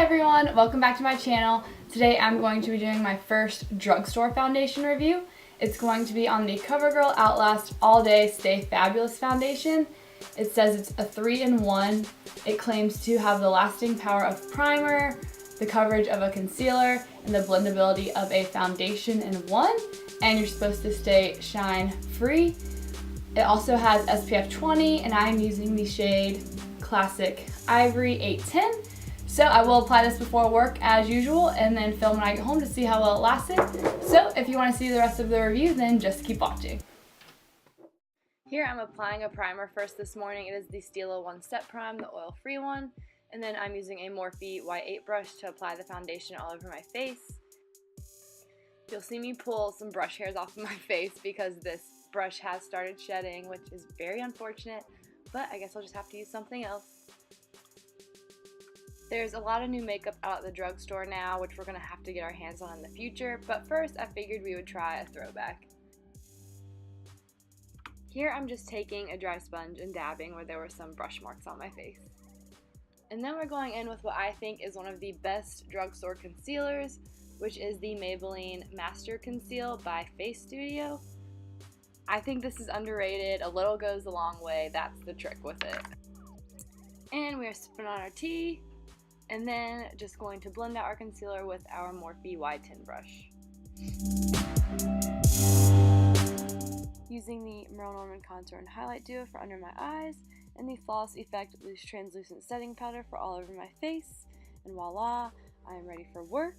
everyone, welcome back to my channel. Today I'm going to be doing my first drugstore foundation review. It's going to be on the CoverGirl Outlast All Day Stay Fabulous foundation. It says it's a 3-in-1. It claims to have the lasting power of primer, the coverage of a concealer, and the blendability of a foundation in one, and you're supposed to stay shine free. It also has SPF 20 and I'm using the shade Classic Ivory 810. So I will apply this before work as usual and then film when I get home to see how well it lasted. So if you want to see the rest of the review, then just keep watching. Here I'm applying a primer first this morning. It is the Stila One Step Prime, the oil-free one. And then I'm using a Morphe Y8 brush to apply the foundation all over my face. You'll see me pull some brush hairs off of my face because this brush has started shedding, which is very unfortunate, but I guess I'll just have to use something else. There's a lot of new makeup out at the drugstore now, which we're going to have to get our hands on in the future, but first I figured we would try a throwback. Here I'm just taking a dry sponge and dabbing where there were some brush marks on my face. And then we're going in with what I think is one of the best drugstore concealers, which is the Maybelline Master Conceal by Face Studio. I think this is underrated. A little goes a long way. That's the trick with it. And we're sipping on our tea. And then just going to blend out our concealer with our Morphe Y10 brush. Using the Merle Norman Contour and Highlight Duo for under my eyes, and the Flawless Effect Loose Translucent Setting Powder for all over my face. And voila, I am ready for work.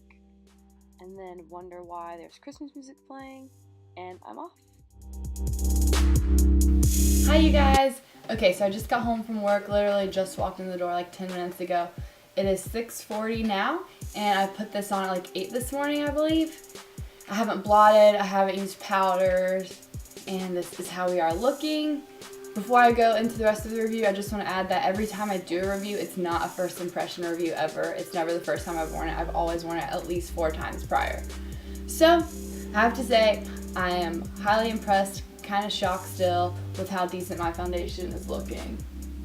And then wonder why there's Christmas music playing, and I'm off. Hi you guys! Okay, so I just got home from work, literally just walked in the door like 10 minutes ago. It is 6:40 now, and I put this on at like 8 this morning, I believe. I haven't blotted, I haven't used powders, and this is how we are looking. Before I go into the rest of the review, I just want to add that every time I do a review, it's not a first impression review ever. It's never the first time I've worn it. I've always worn it at least 4 times prior. So, I have to say, I am highly impressed, kind of shocked still, with how decent my foundation is looking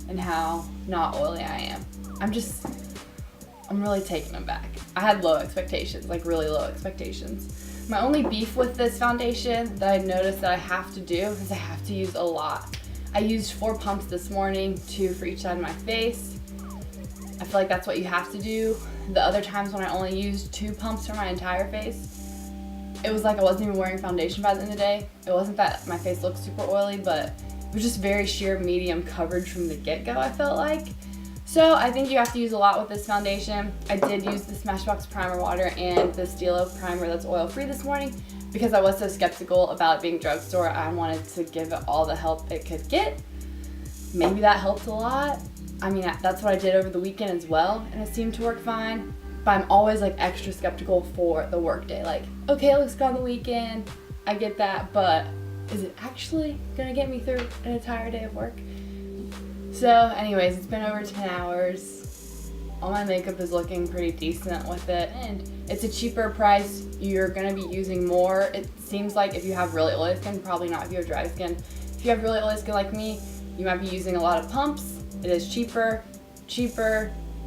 and how not oily I am. I'm really taken aback. I had low expectations, like really low expectations. My only beef with this foundation that I noticed that I have to do is I have to use a lot. I used 4 pumps this morning, 2 for each side of my face. I feel like that's what you have to do. The other times when I only used 2 pumps for my entire face, it was like I wasn't even wearing foundation by the end of the day. It wasn't that my face looked super oily, but it was just very sheer medium coverage from the get-go, I felt like. So I think you have to use a lot with this foundation. I did use the Smashbox Primer Water and the Stila Primer that's oil-free this morning because I was so skeptical about it being drugstore. I wanted to give it all the help it could get. Maybe that helped a lot. I mean, that's what I did over the weekend as well, and it seemed to work fine. But I'm always like extra skeptical for the work day. Like, okay, it looks good on the weekend, I get that, but is it actually gonna get me through an entire day of work? So anyways, it's been over 10 hours. All my makeup is looking pretty decent with it, and it's a cheaper price. You're gonna be using more. It seems like if you have really oily skin, probably not if you have dry skin. If you have really oily skin like me, you might be using a lot of pumps. It is cheaper,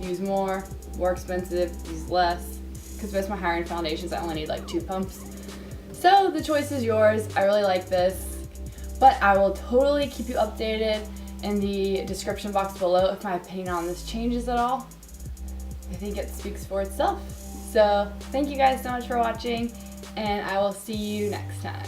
use more expensive, use less. Because most of my higher-end foundations, I only need like 2 pumps. So the choice is yours. I really like this, but I will totally keep you updated in the description box below if my opinion on this changes at all. I think it speaks for itself. So thank you guys so much for watching, and I will see you next time.